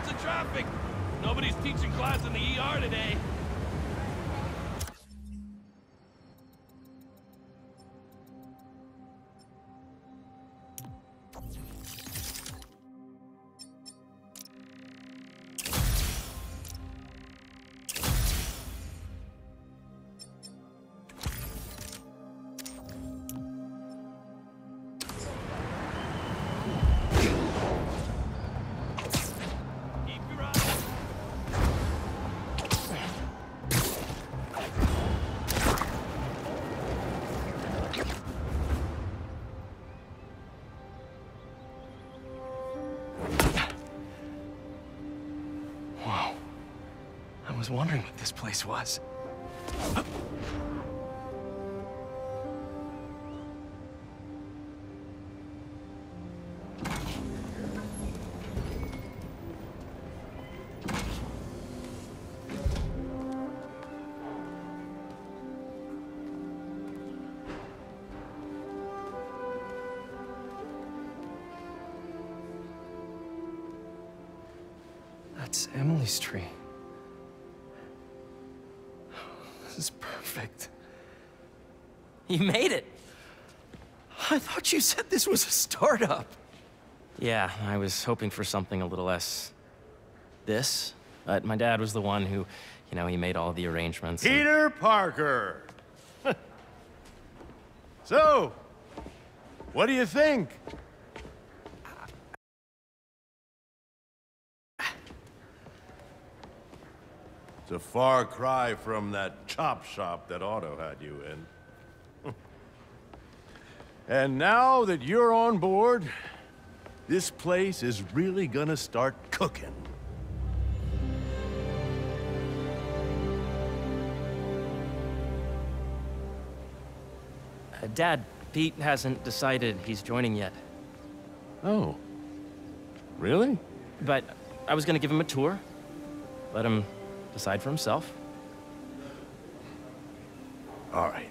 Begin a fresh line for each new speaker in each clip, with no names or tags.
Lots of traffic. Nobody's teaching class in the ER today.
I was wondering what this place was. That's Emily's tree. This is perfect.
You made it!
I thought you said this was a startup.
Yeah, I was hoping for something a little less... this. But my dad was the one who, you know, he made all the arrangements.
Peter Parker! So, what do you think? It's a far cry from that chop shop that Otto had you in. And now that you're on board, this place is really gonna start cooking.
Dad, Pete hasn't decided he's joining yet.
Oh. Really?
But I was gonna give him a tour. Let him decide for himself.
All right.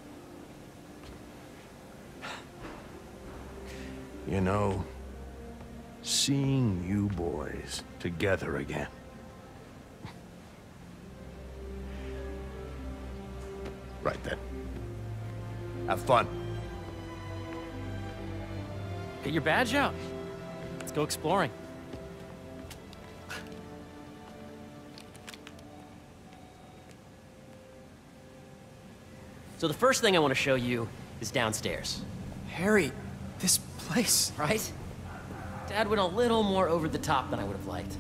You know, seeing you boys together again. Right then. Have fun.
Get your badge out. Let's go exploring. So the first thing I want to show you is downstairs.
Harry, this place...
Right? Dad went a little more over the top than I would have liked.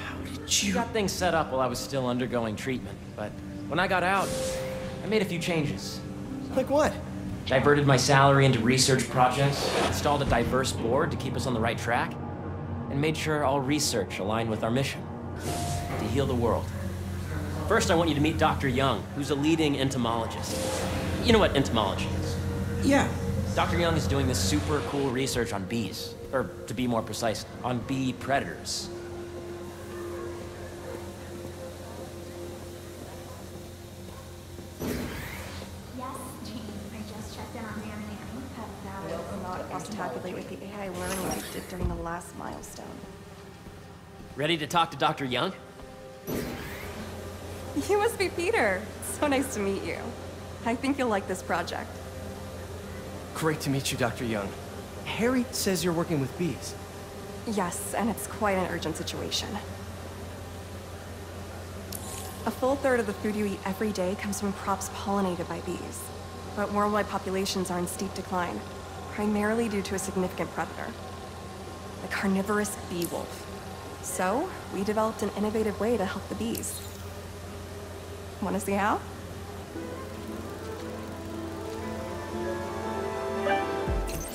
How did
He
you...
got things set up while I was still undergoing treatment, but when I got out, I made a few changes.
Like what?
Diverted my salary into research projects, installed a diverse board to keep us on the right track, and made sure all research aligned with our mission, to heal the world. First, I want you to meet Dr. Young, who's a leading entomologist. You know what entomology is?
Yeah.
Dr. Young is doing this super cool research on bees, or to be more precise, on bee predators.
Tabulate with the AI learning I did during the last milestone.
Ready to talk to Dr. Young?
You must be Peter. So nice to meet you. I think you'll like this project.
Great to meet you, Dr. Young. Harry says you're working with bees.
Yes, and it's quite an urgent situation. A full third of the food you eat every day comes from crops pollinated by bees. But worldwide populations are in steep decline, primarily due to a significant predator, the carnivorous bee wolf. So, we developed an innovative way to help the bees. Want to see how?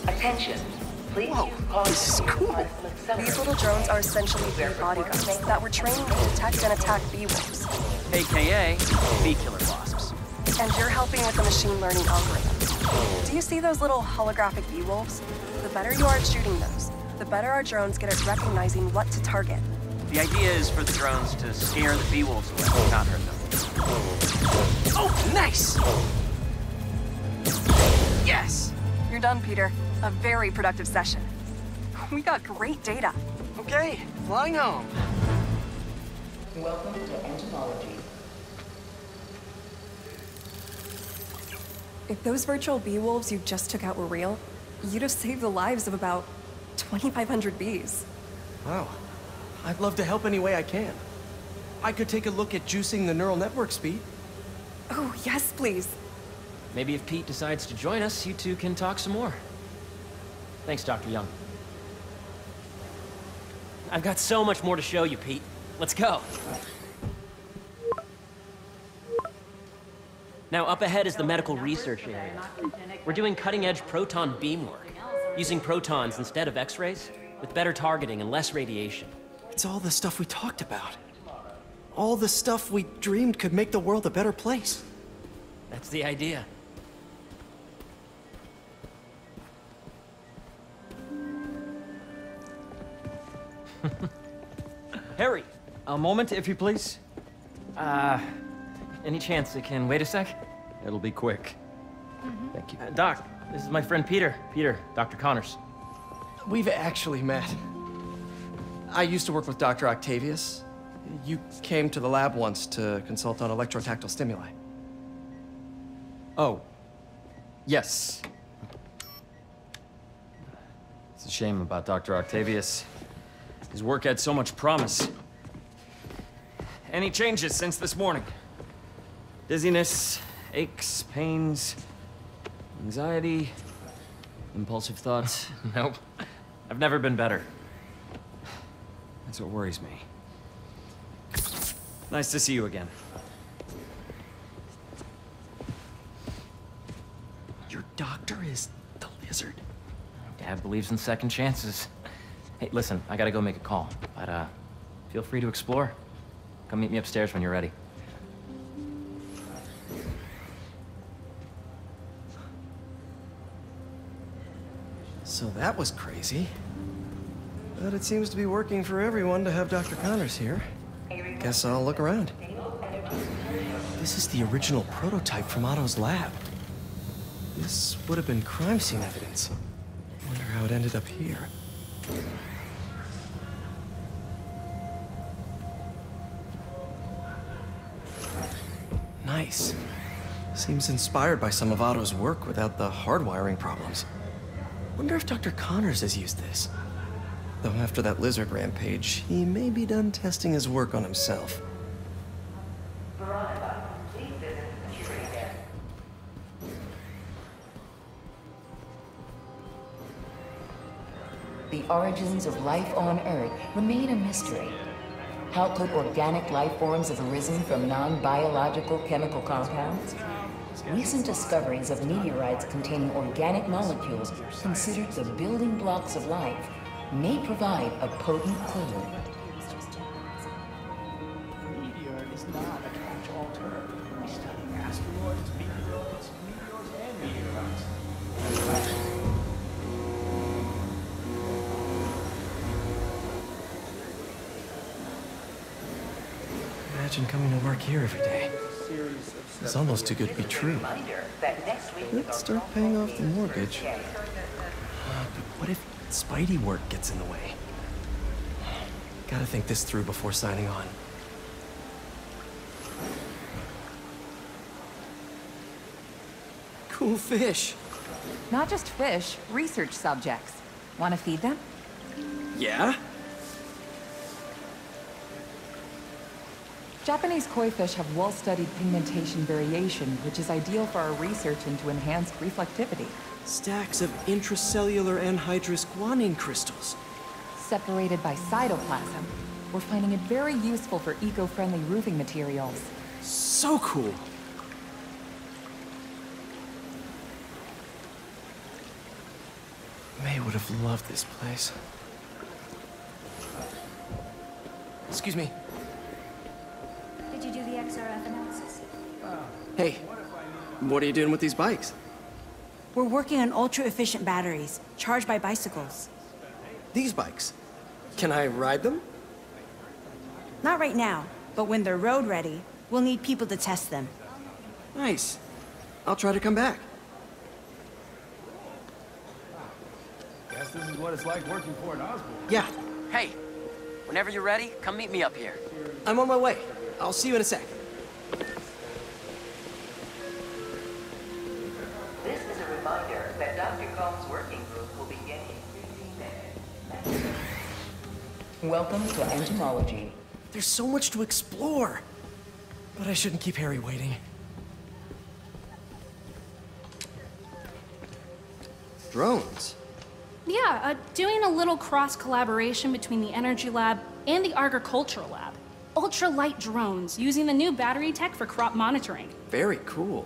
Attention. Please use caution.
This is cool.
These little drones are essentially bee bodyguards that were trained to detect and attack bee wolves.
AKA bee killer wasps.
And you're helping with the machine learning algorithm. Do you see those little holographic bee wolves? The better you are at shooting those, the better our drones get at recognizing what to target.
The idea is for the drones to scare the bee wolves away, not hurt them.
Oh, nice! Yes!
You're done, Peter. A very productive session. We got great data.
Okay, flying home.
Welcome to Entomology.
If those virtual bee wolves you just took out were real, you'd have saved the lives of about 2,500 bees.
Wow. I'd love to help any way I can. I could take a look at juicing the neural network speed.
Oh, yes, please.
Maybe if Pete decides to join us, you two can talk some more. Thanks, Dr. Young. I've got so much more to show you, Pete. Let's go. Now, up ahead is the medical research area. We're doing cutting-edge proton beam work, using protons instead of X-rays, with better targeting and less radiation.
It's all the stuff we talked about. All the stuff we dreamed could make the world a better place.
That's the idea. Harry,
A moment, if you please.
any chance it can wait a sec?
It'll be quick. Thank you.
Doc, this is my friend Peter. Peter, Dr. Connors.
We've actually met. I used to work with Dr. Octavius. You came to the lab once to consult on electrotactile stimuli.
Oh. Yes. It's a shame about Dr. Octavius. His work had so much promise. Any changes since this morning? Dizziness, aches, pains, anxiety, impulsive thoughts.
Nope. I've never been better.
That's what worries me. Nice to see you again.
Your doctor is the lizard.
Dad believes in second chances. Hey, listen, I gotta go make a call, but feel free to explore. Come meet me upstairs when you're ready.
So that was crazy. But it seems to be working for everyone to have Dr. Connors here. Guess I'll look around. This is the original prototype from Otto's lab. This would have been crime scene evidence. Wonder how it ended up here. Nice. Seems inspired by some of Otto's work without the hardwiring problems. Wonder if Dr. Connors has used this. Though after that lizard rampage, he may be done testing his work on himself.
The origins of life on Earth remain a mystery. How could organic life forms have arisen from non-biological chemical compounds? Recent discoveries of meteorites containing organic molecules considered the building blocks of life may provide a potent clue.
Meteor is not a catch-all term. We study asteroids, meteoroids, and meteorites.
Imagine coming to work here every day. It's almost too good to be true. Let's start paying off the mortgage. But what if Spidey work gets in the way? Gotta think this through before signing on. Cool fish.
Not just fish, research subjects. Want to feed them?
Yeah?
Japanese koi fish have well-studied pigmentation variation, which is ideal for our research into enhanced reflectivity.
Stacks of intracellular anhydrous guanine crystals.
Separated by cytoplasm, we're finding it very useful for eco-friendly roofing materials.
So cool. May would have loved this place. Excuse me.
Did you do the XRF analysis?
Hey, what are you doing with these bikes?
We're working on ultra-efficient batteries, charged by bicycles.
These bikes? Can I ride them?
Not right now, but when they're road ready, we'll need people to test them.
Nice. I'll try to come back.
Guess this is what it's like working for an Osborne.
Yeah.
Hey, whenever you're ready, come meet me up here.
I'm on my way. I'll see you in a sec.
This is a reminder that Dr. Combs' working group will begin in 15 minutes. Welcome to Entomology.
There's so much to explore. But I shouldn't keep Harry waiting. Drones?
Yeah, doing a little cross-collaboration between the Energy Lab and the Agricultural Lab. Ultra-light drones using the new battery tech for crop monitoring.
Very cool.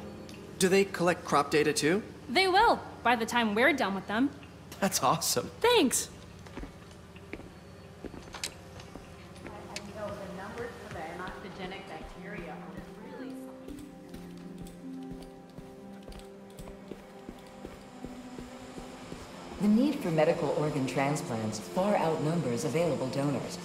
Do they collect crop data too?
They will, by the time we're done with them.
That's awesome.
Thanks.
The need for medical organ transplants far outnumbers available donors.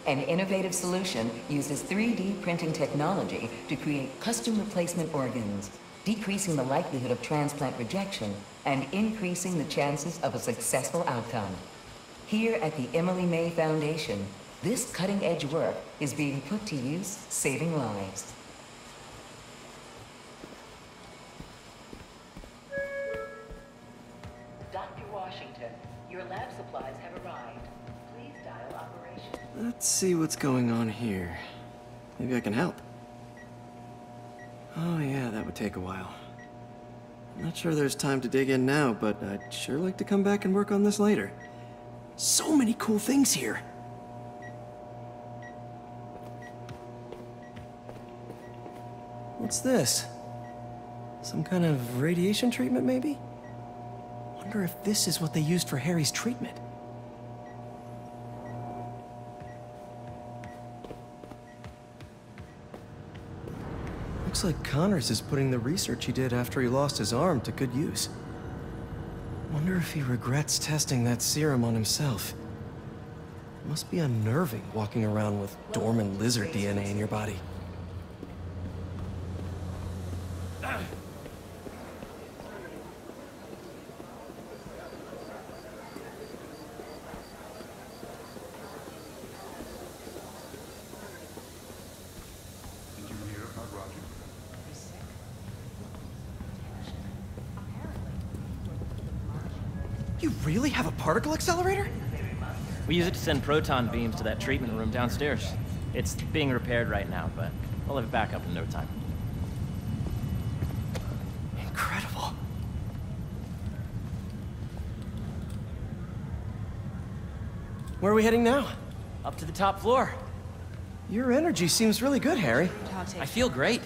An innovative solution uses 3D printing technology to create custom replacement organs, decreasing the likelihood of transplant rejection and increasing the chances of a successful outcome. Here at the Emily May Foundation, this cutting-edge work is being put to use, saving lives. Dr. Washington, your lab supplies have arrived. Please dial operation.
Let's see what's going on here. Maybe I can help. Oh yeah, that would take a while. I'm not sure there's time to dig in now, but I'd sure like to come back and work on this later. So many cool things here. What's this? Some kind of radiation treatment, maybe? Wonder if this is what they used for Harry's treatment. Looks like Connors is putting the research he did after he lost his arm to good use. Wonder if he regrets testing that serum on himself. It must be unnerving walking around with dormant lizard DNA in your body. You really have a particle accelerator?
We use it to send proton beams to that treatment room downstairs. It's being repaired right now, but we'll have it back up in no time.
Incredible. Where are we heading now?
Up to the top floor.
Your energy seems really good, Harry.
I feel great.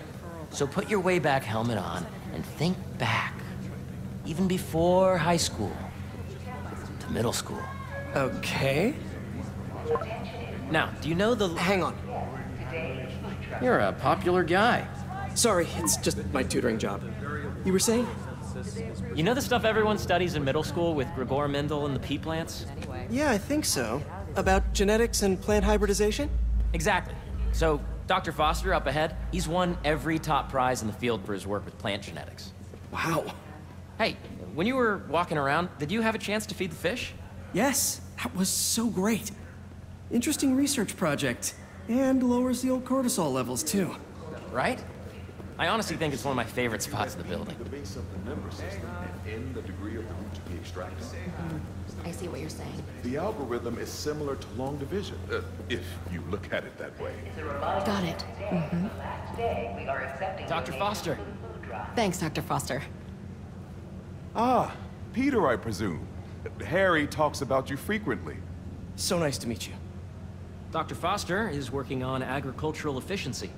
So put your way back helmet on and think back. Even before high school. To middle school.
Okay.
Now, do you know the...
Hang on.
You're a popular guy.
Sorry, it's just my tutoring job. You were saying?
You know the stuff everyone studies in middle school with Gregor Mendel and the pea plants?
Yeah, I think so. About genetics and plant hybridization?
Exactly. So, Dr. Foster up ahead, he's won every top prize in the field for his work with plant genetics.
Wow.
Hey, when you were walking around, did you have a chance to feed the fish?
Yes, that was so great. Interesting research project. And lowers the old cortisol levels, too.
Right? I honestly think it's one of my favorite spots in the building.
I see what you're saying.
The algorithm is similar to long division, if you look at it that way.
Got it.
Dr. Foster.
Thanks, Dr. Foster.
Ah, Peter, I presume. Harry talks about you frequently.
So nice to meet you.
Dr. Foster is working on agricultural efficiency.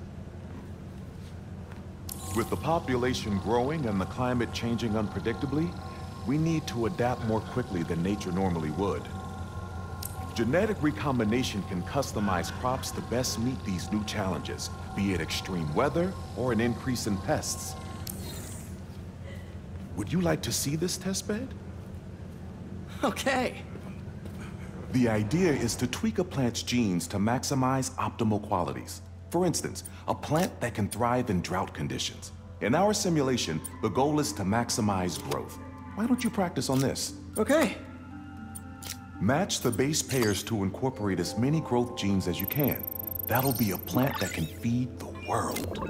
With the population growing and the climate changing unpredictably, we need to adapt more quickly than nature normally would. Genetic recombination can customize crops to best meet these new challenges, be it extreme weather or an increase in pests. Would you like to see this testbed?
Okay.
The idea is to tweak a plant's genes to maximize optimal qualities. For instance, a plant that can thrive in drought conditions. In our simulation, the goal is to maximize growth. Why don't you practice on this?
Okay.
Match the base pairs to incorporate as many growth genes as you can. That'll be a plant that can feed the world.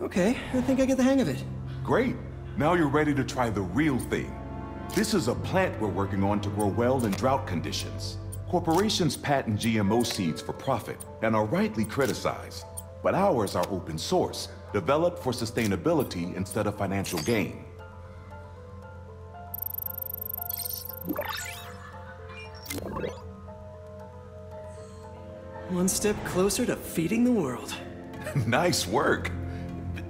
Okay, I think I get the hang of it.
Great. Now you're ready to try the real thing. This is a plant we're working on to grow well in drought conditions. Corporations patent GMO seeds for profit and are rightly criticized. But ours are open source, developed for sustainability instead of financial gain.
One step closer to feeding the world.
Nice work.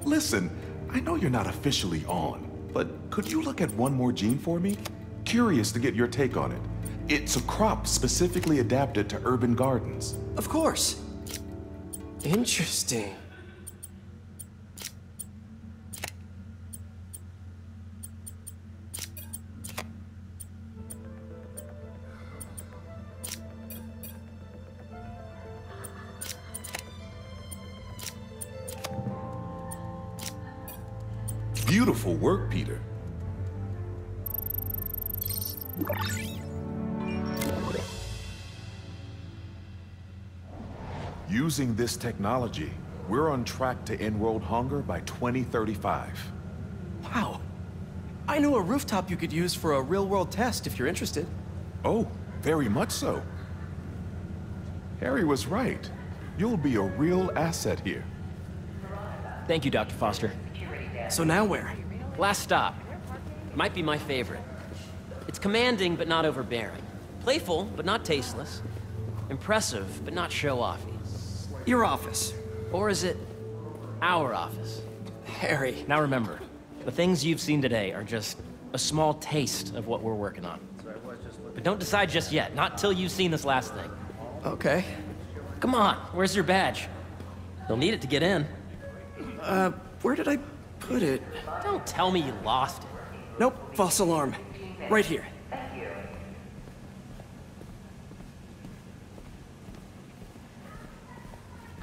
Listen, I know you're not officially on, but could you look at one more gene for me? Curious to get your take on it. It's a crop specifically adapted to urban gardens.
Of course. Interesting.
Beautiful work, Peter. Using this technology, we're on track to end world hunger by 2035.
Wow. I know a rooftop you could use for a real-world test if you're interested.
Oh, very much so. Harry was right. You'll be a real asset here.
Thank you, Dr. Foster.
So now where?
Last stop. Might be my favorite. It's commanding, but not overbearing. Playful, but not tasteless. Impressive, but not show-offy.
Your office.
Or is it our office?
Harry.
Now remember, the things you've seen today are just a small taste of what we're working on. But don't decide just yet, not till you've seen this last thing.
Okay.
Come on, where's your badge? You'll need it to get in.
Where did I put it?
Don't tell me you lost it.
Nope, false alarm. Right here.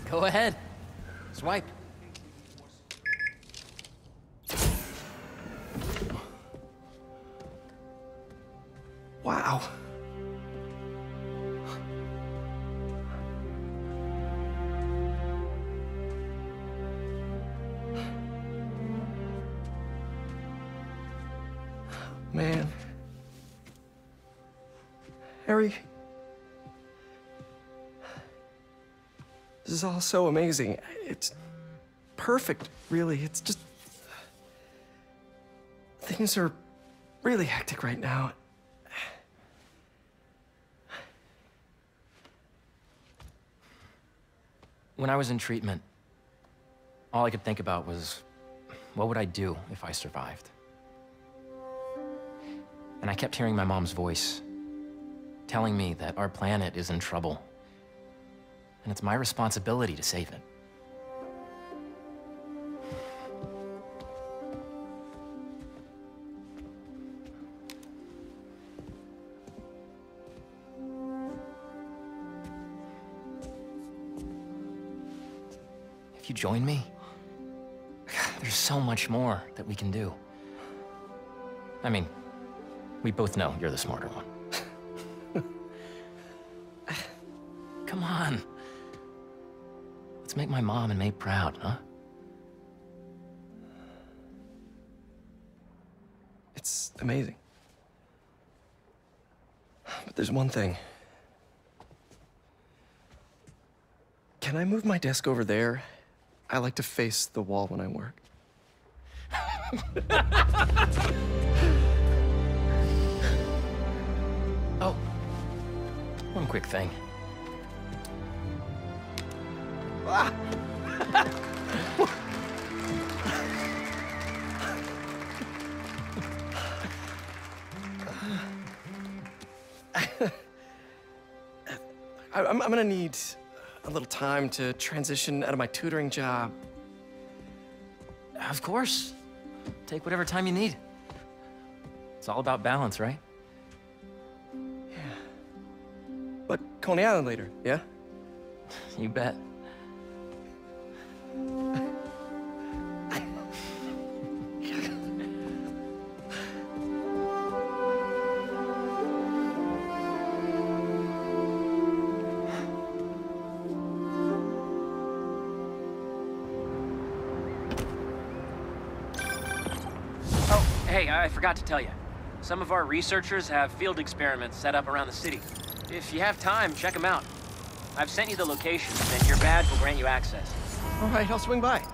Go ahead. Swipe.
Wow. Man. Harry. This is all so amazing. It's perfect, really. It's just... Things are really hectic right now.
When I was in treatment, all I could think about was, what would I do if I survived? And I kept hearing my mom's voice, telling me that our planet is in trouble, and it's my responsibility to save it. If you join me, there's so much more that we can do. I mean, we both know you're the smarter one. Come on. Let's make my mom and May proud, huh?
It's amazing. But there's one thing. Can I move my desk over there? I like to face the wall when I work.
Oh, one quick thing.
Ah. I'm gonna need a little time to transition out of my tutoring job.
Of course. Take whatever time you need. It's all about balance, right?
Yeah. But Coney Island later, yeah?
You bet.
Hey, I forgot to tell you. Some of our researchers have field experiments set up around the city. If you have time, check them out. I've sent you the locations, and your badge will grant you access.
All right, I'll swing by.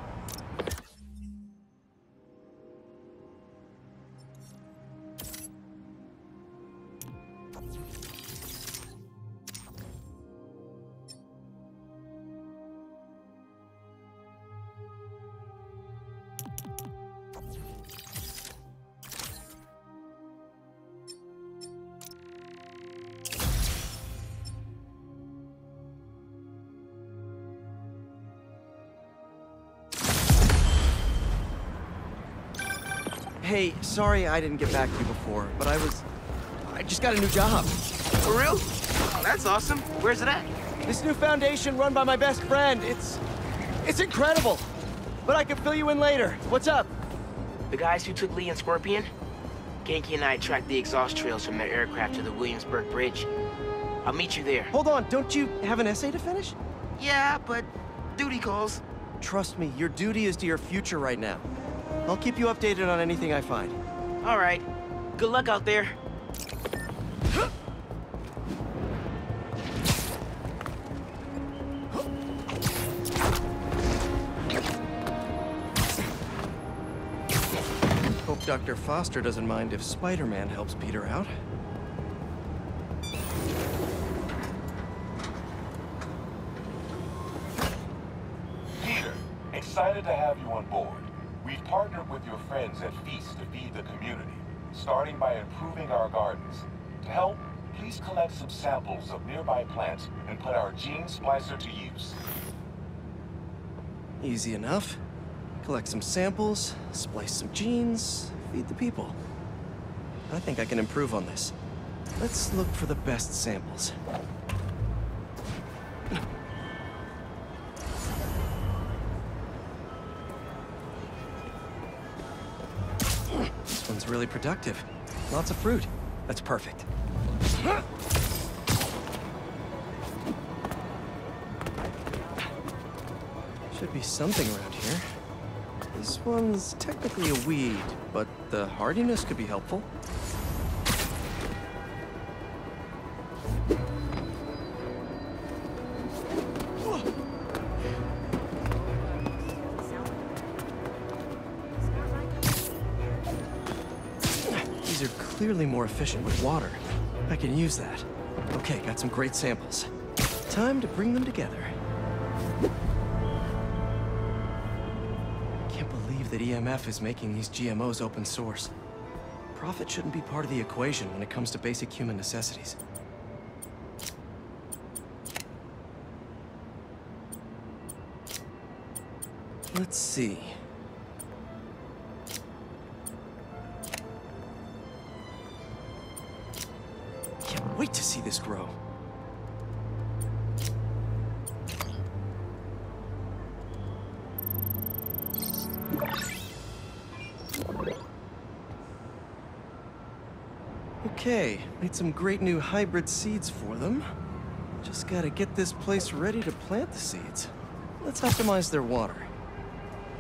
Hey, sorry I didn't get back to you before, but I just got a new job.
For real? Oh, that's awesome. Where's it at?
This new foundation run by my best friend, it's incredible. But I can fill you in later. What's up?
The guys who took Lee and Scorpion? Genki and I tracked the exhaust trails from their aircraft to the Williamsburg Bridge. I'll meet you there.
Hold on, don't you have an essay to finish?
Yeah, but duty calls.
Trust me, your duty is to your future right now. I'll keep you updated on anything I find.
All right. Good luck out there.
Hope Dr. Foster doesn't mind if Spider-Man helps Peter out.
Peter, excited to have you on board. We've partnered with your friends at Feast to feed the community, starting by improving our gardens. To help, please collect some samples of nearby plants and put our gene splicer to use.
Easy enough. Collect some samples, splice some genes, feed the people. I think I can improve on this. Let's look for the best samples. This one's really productive. Lots of fruit. That's perfect. Should be something around here. This one's technically a weed, but the hardiness could be helpful. These are clearly more efficient with water. I can use that. Okay, got some great samples. Time to bring them together. That EMF is making these GMOs open source. Profit shouldn't be part of the equation when it comes to basic human necessities. Let's see. Can't wait to see this grow. Okay, made some great new hybrid seeds for them. Just gotta get this place ready to plant the seeds. Let's optimize their water.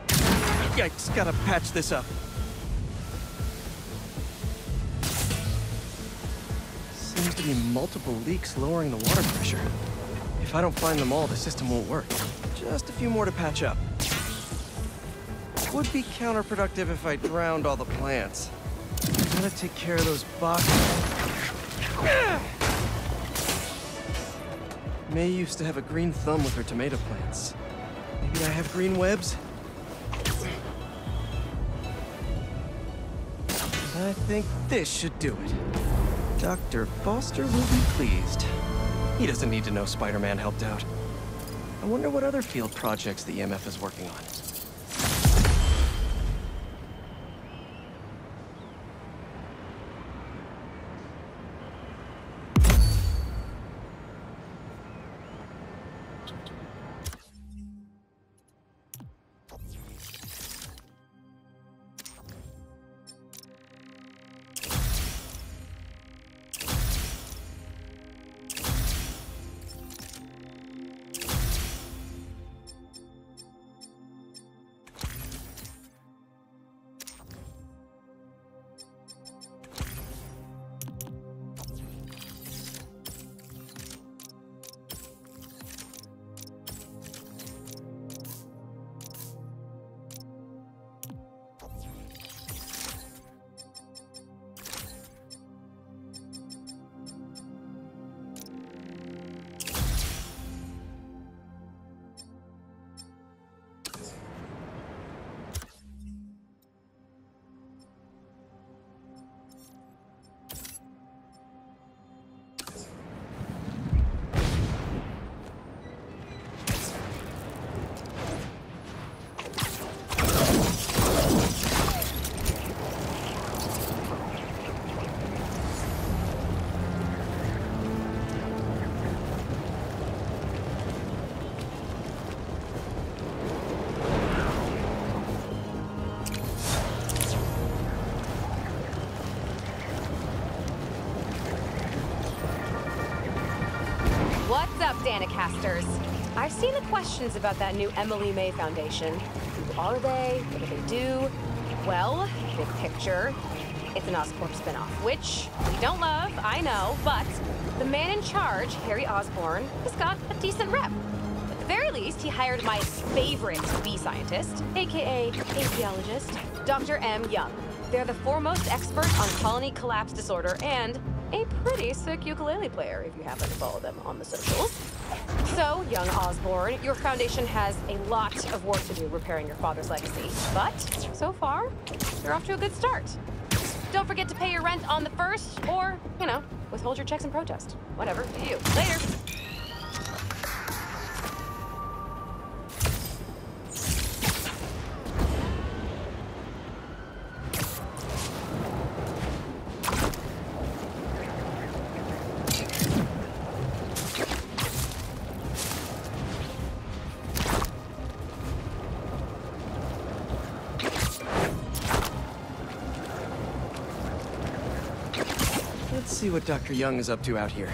Yikes, gotta patch this up. Seems to be multiple leaks lowering the water pressure. If I don't find them all, the system won't work. Just a few more to patch up. Would be counterproductive if I drowned all the plants. Gotta take care of those boxes. May used to have a green thumb with her tomato plants. Maybe I have green webs? I think this should do it. Dr. Foster will be pleased. He doesn't need to know Spider-Man helped out. I wonder what other field projects the EMF is working on.
What's up, Danicasters? I've seen the questions about that new Emily May Foundation. Who are they? What do they do? Well, big picture, it's an Oscorp spinoff, which we don't love, I know, but the man in charge, Harry Osborn, has got a decent rep. At the very least, he hired my favorite bee scientist, aka apiologist, Dr. M. Young. They're the foremost experts on colony collapse disorder and a pretty sick ukulele player if you happen to follow them on the socials. So, young Osborn, your foundation has a lot of work to do repairing your father's legacy. But, so far, you're off to a good start. Don't forget to pay your rent on the 1st, or, you know, withhold your checks in protest. Whatever, do you. Later.
Let's see what Dr. Young is up to out here.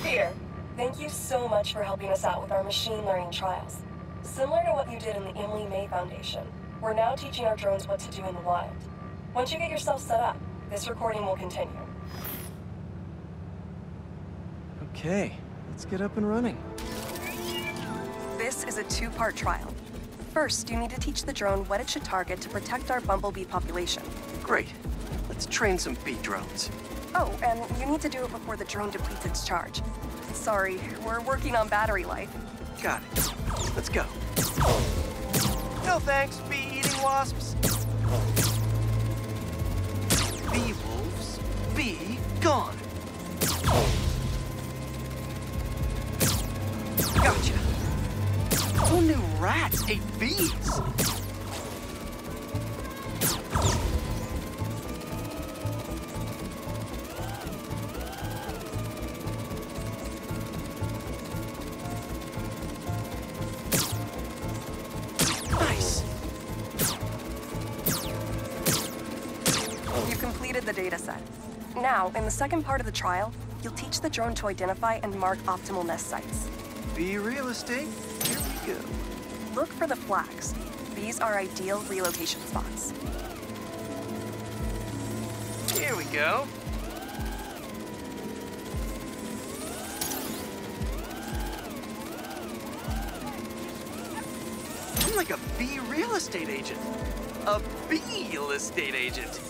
Peter, thank you so much for helping us out with our machine learning trials. Similar to what you did in the Emily May Foundation, we're now teaching our drones what to do in the wild. Once you get yourself set up, this recording will continue.
Okay, let's get up and running.
This is a 2-part trial. First, you need to teach the drone what it should target to protect our bumblebee population.
Great. Let's train some bee drones.
Oh, and you need to do it before the drone depletes its charge. Sorry, we're working on battery life.
Got it. Let's go. No thanks, bee-eating wasps. Bee wolves, be gone. Gotcha. Who knew rats ate bees? Nice.
You completed the data set. Now, in the second part of the trial, you'll teach the drone to identify and mark optimal nest sites.
Bee real estate, here we go.
Look for the flags. These are ideal relocation spots.
Here we go. I'm like a bee real estate agent. A bee real estate agent.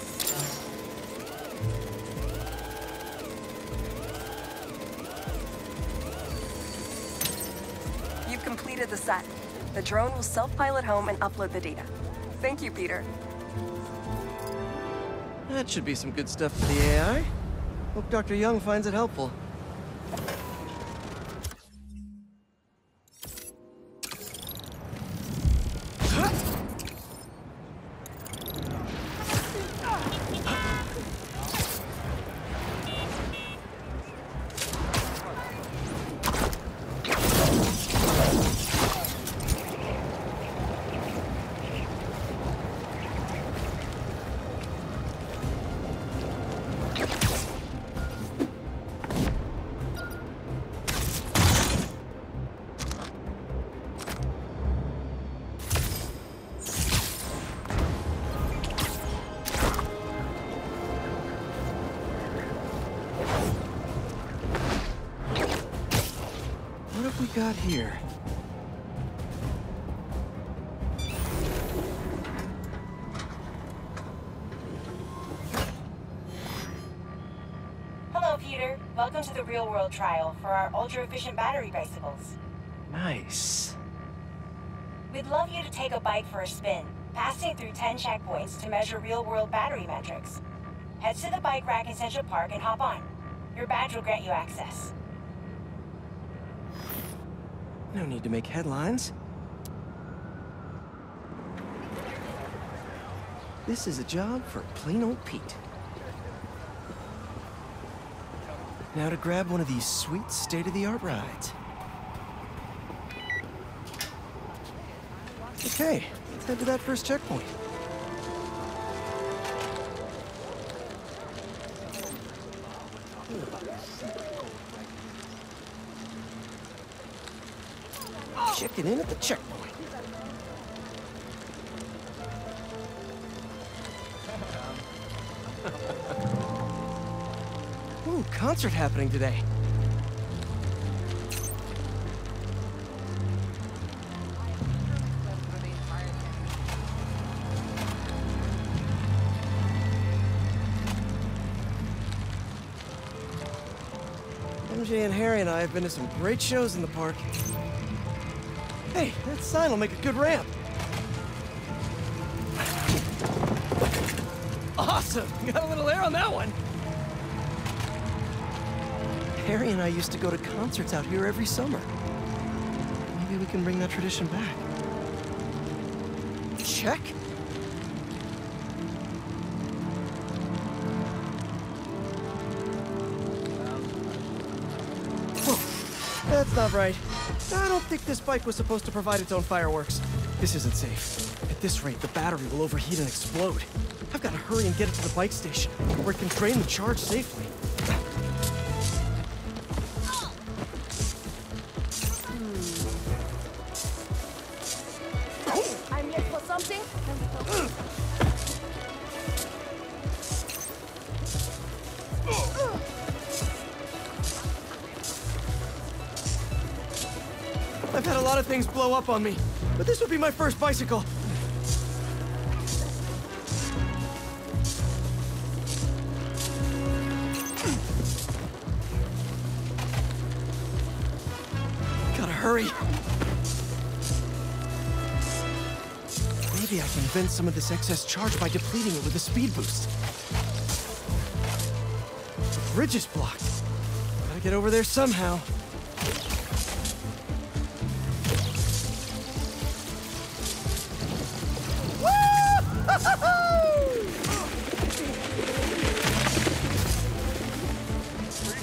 You've completed the set. The drone will self-pilot home and upload the data. Thank you, Peter.
That should be some good stuff for the AI. Hope Dr. Young finds it helpful. What have we got here?
Hello, Peter. Welcome to the real-world trial for our ultra-efficient battery bicycles.
Nice.
We'd love you to take a bike for a spin, passing through 10 checkpoints to measure real-world battery metrics. Head to the bike rack in Central Park and hop on. Your badge will grant you access.
No need to make headlines. This is a job for plain old Pete. Now to grab one of these sweet state-of-the-art rides. Okay, let's head to that first checkpoint. Checking in at the checkpoint. Ooh, concert happening today. MJ and Harry and I have been to some great shows in the park. Hey, that sign will make a good ramp. Awesome! Got a little air on that one. Harry and I used to go to concerts out here every summer. Maybe we can bring that tradition back. Check. Whoa, that's not right. I don't think this bike was supposed to provide its own fireworks. This isn't safe. At this rate, the battery will overheat and explode. I've got to hurry and get it to the bike station, where it can drain the charge safely.
I'm late for something?
I've had a lot of things blow up on me, but this would be my first bicycle. Gotta hurry. Maybe I can vent some of this excess charge by depleting it with a speed boost. The bridge is blocked. Gotta get over there somehow.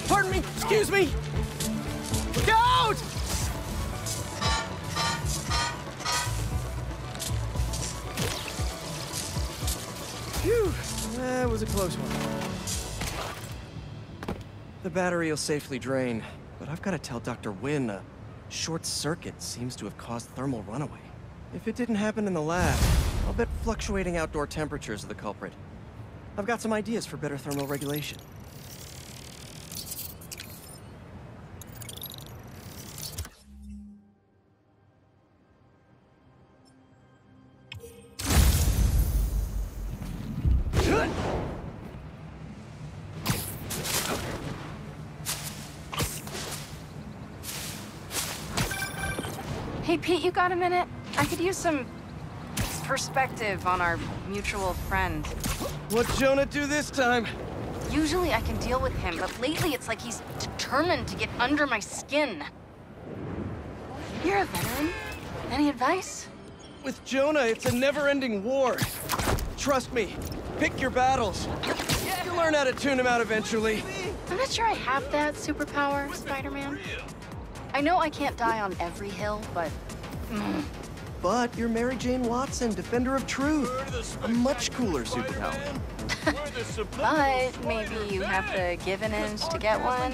Pardon me, excuse me. Look out! Phew, that was a close one. The battery will safely drain, but I've got to tell Dr. Wynn a short circuit seems to have caused thermal runaway. If it didn't happen in the lab, I'll bet fluctuating outdoor temperatures are the culprit. I've got some ideas for better thermal regulation.
Hey, Pete, you got a minute? I could use some perspective on our mutual friend.
What'd Jonah do this time?
Usually I can deal with him, but lately it's like he's determined to get under my skin. You're a veteran. Any advice?
With Jonah, it's a never-ending war. Trust me, pick your battles. You'll learn how to tune him out eventually.
I'm not sure I have that superpower, Spider-Man. I know I can't die on every hill, but...
But you're Mary Jane Watson, Defender of Truth. A much cooler superpower.
But maybe you have to give an inch to get one?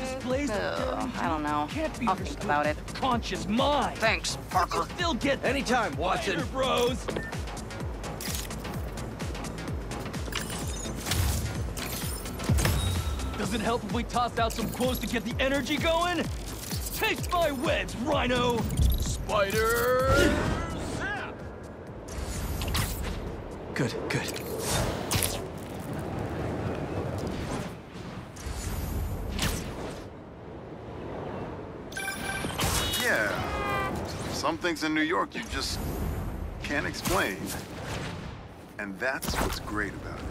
Ugh, I don't know. I'll think about it.
Conscious mind.
Thanks, Parker.
Still get
anytime, Watson.
Later, bros. Does it help if we toss out some quotes to get the energy going? Taste my webs, Rhino! Spider... Zap!
Good, good.
Yeah. Some things in New York you just can't explain. And that's what's great about it.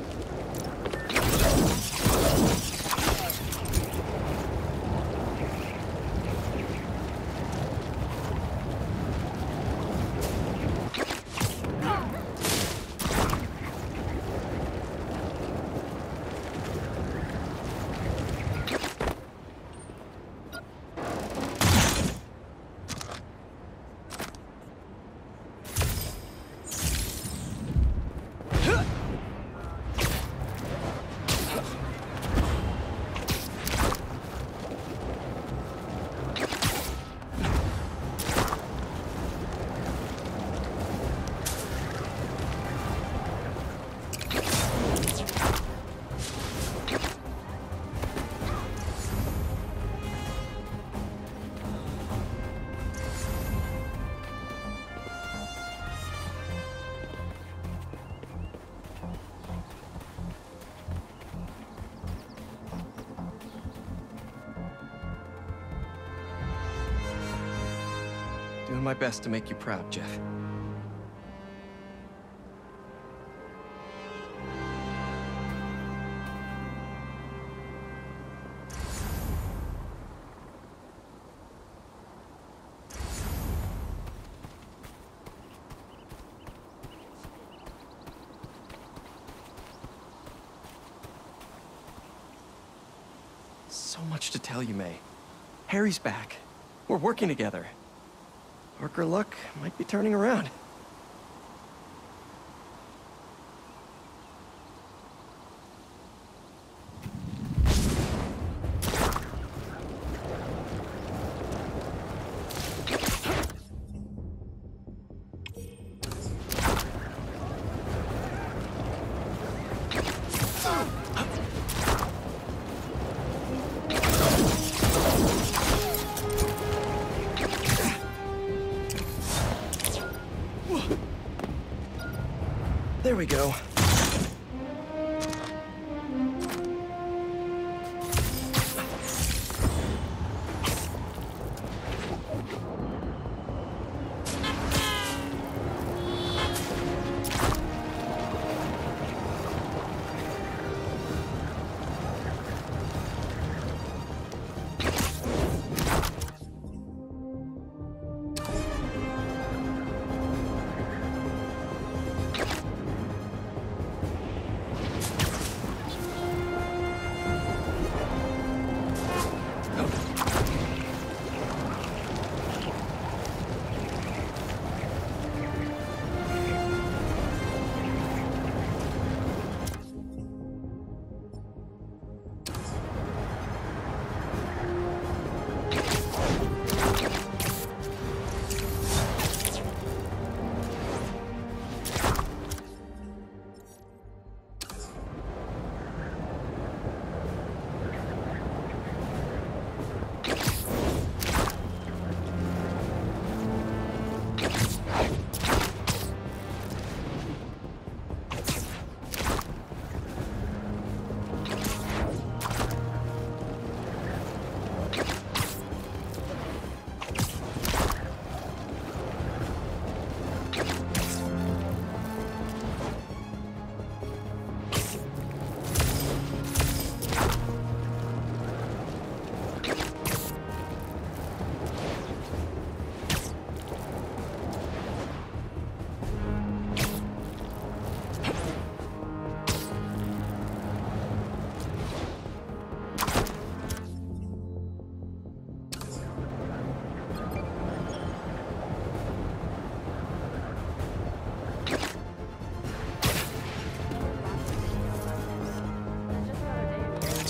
doing my best to make you proud, Jeff. So much to tell you, May. Harry's back. We're working together. Parker luck might be turning around. There we go.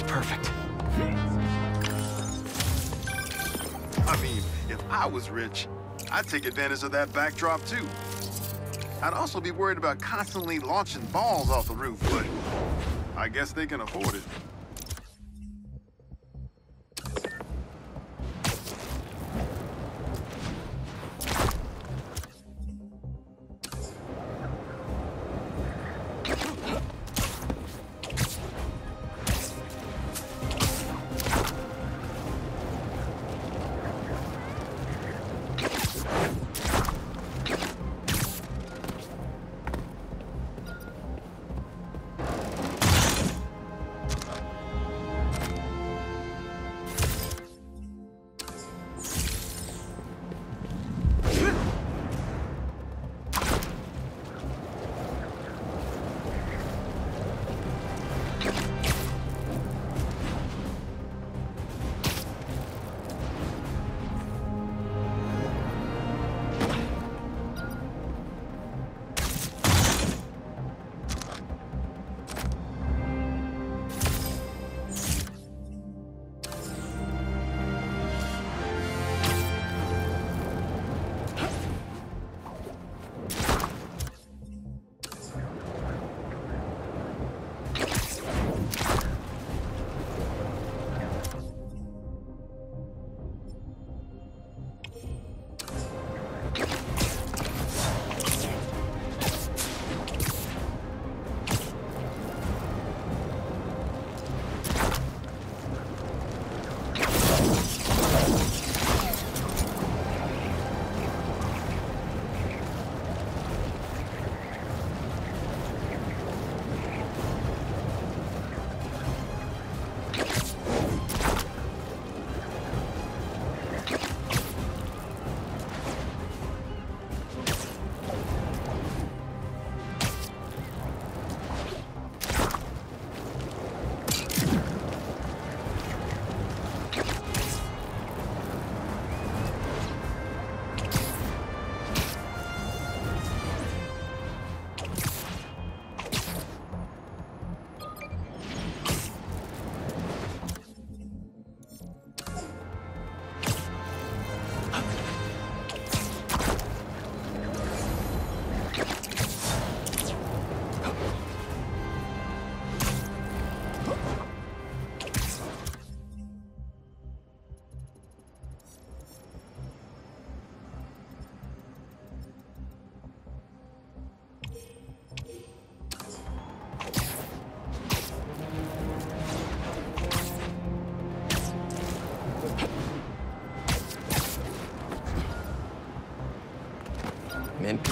Perfect.
I mean, if I was rich, I'd take advantage of that backdrop too. I'd also be worried about constantly launching balls off the roof, but I guess they can afford it.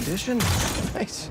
condition. Nice.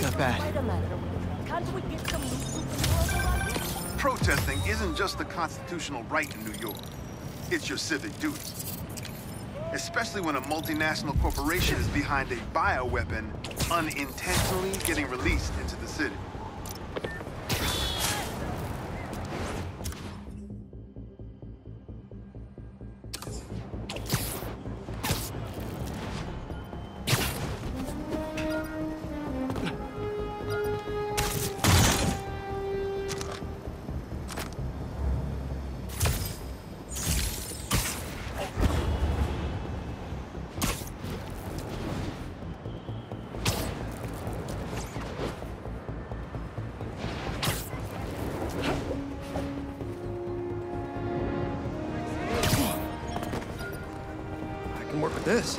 Not bad.
Protesting isn't just a constitutional right in New York. It's your civic duty. Especially when a multinational corporation is behind a bioweapon unintentionally getting released into the city.
Work with this.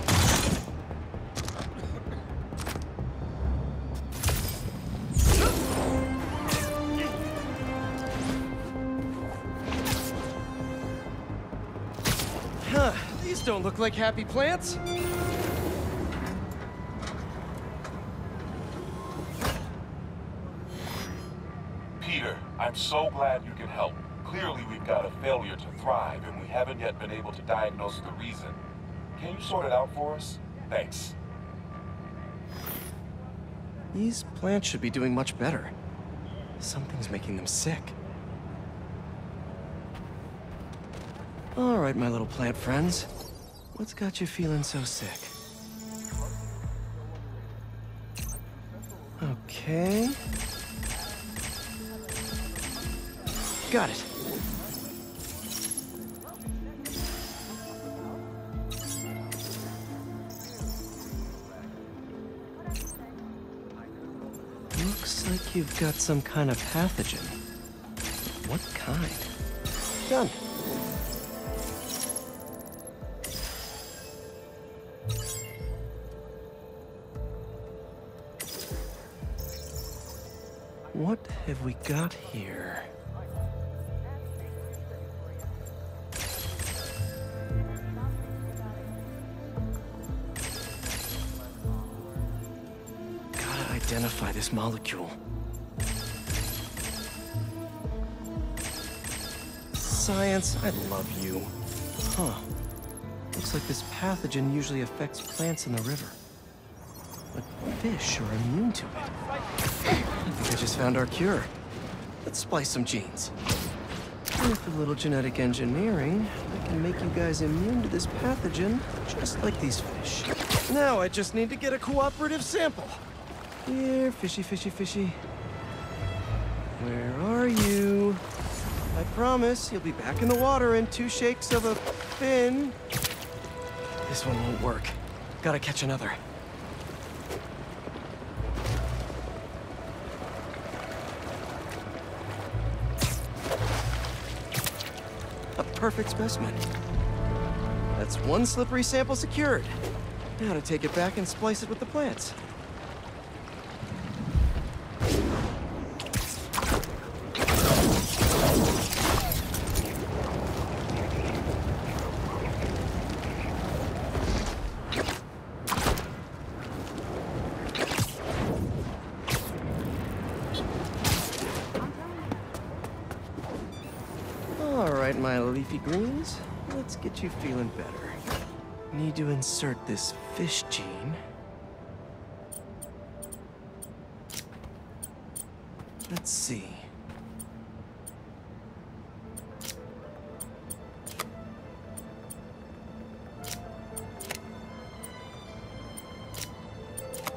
Huh, these don't look like happy plants.
Peter, I'm so glad you can help. Clearly we've got a failure to thrive, and we haven't yet been able to diagnose the reason. Can you sort it out for us? Thanks.
These plants should be doing much better. Something's making them sick. All right, my little plant friends. What's got you feeling so sick? Okay. Got it. Looks like you've got some kind of pathogen. What kind? Done. What have we got here? Gotta identify this molecule. Science, I love you. Huh. Looks like this pathogen usually affects plants in the river. But fish are immune to it. I think I just found our cure. Let's splice some genes. With a little genetic engineering, I can make you guys immune to this pathogen, just like these fish. Now I just need to get a cooperative sample. Here, fishy, fishy, fishy. Where are you? I promise you'll be back in the water in 2 shakes of a fin. This one won't work. Gotta catch another. A perfect specimen. That's 1 slippery sample secured. Now to take it back and splice it with the plants. All right, my leafy greens. Let's get you feeling better. Need to insert this fish gene. Let's see.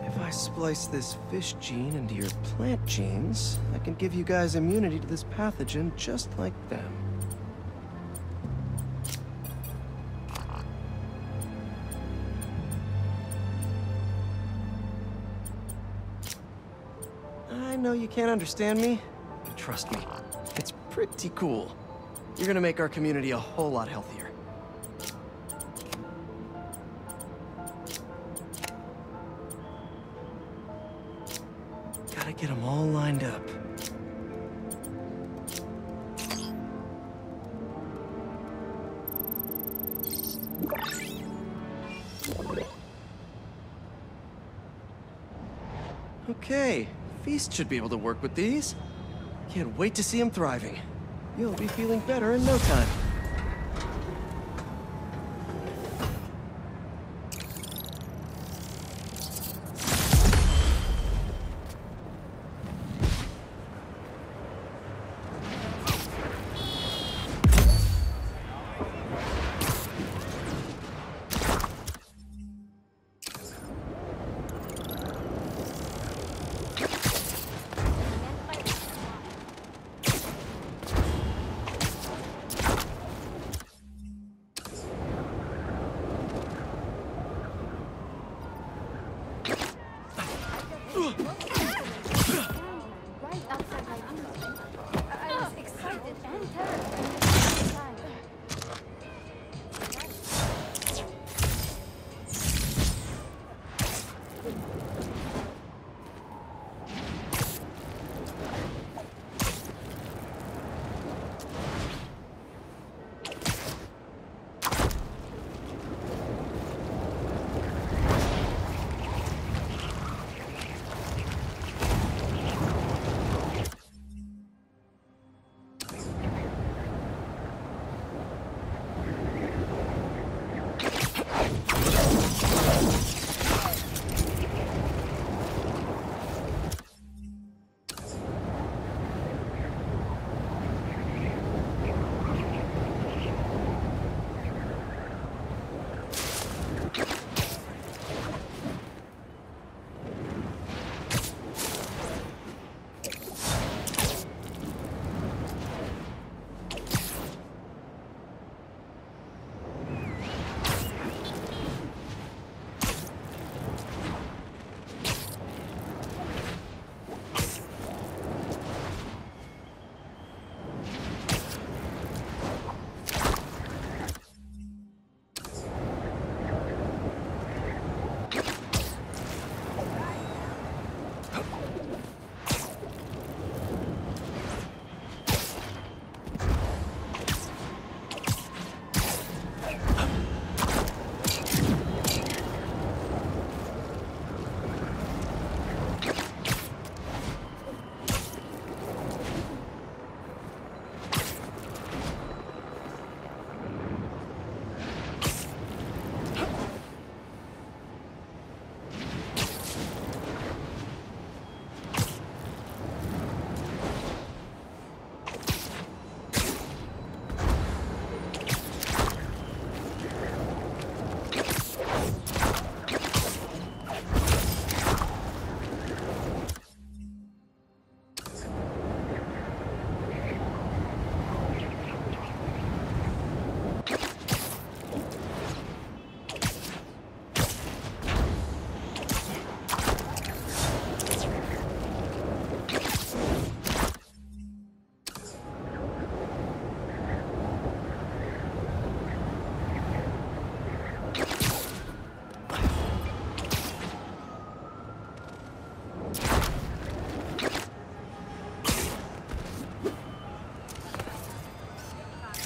If I splice this fish gene into your plant genes, I can give you guys immunity to this pathogen just like them. I know you can't understand me, but trust me, it's pretty cool. You're gonna make our community a whole lot healthier. Gotta get them all lined up. Okay. Feast should be able to work with these. Can't wait to see him thriving. You'll be feeling better in no time.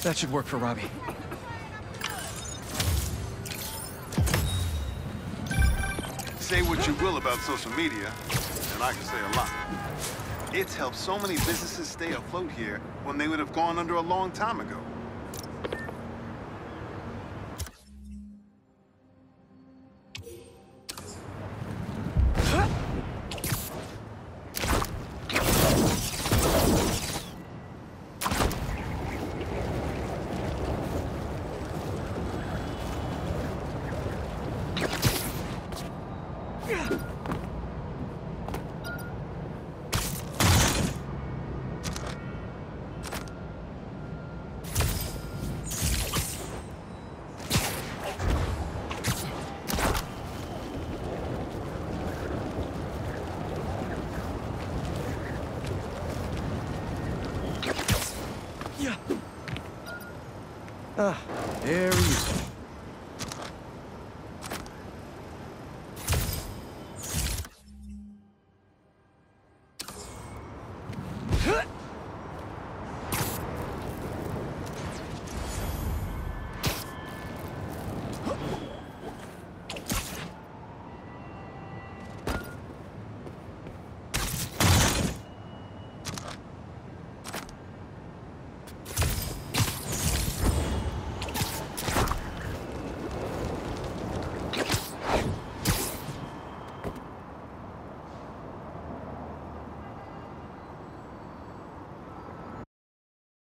That should work for Robbie.
Say what you will about social media, and I can say a lot. It's helped so many businesses stay afloat here when they would have gone under a long time ago.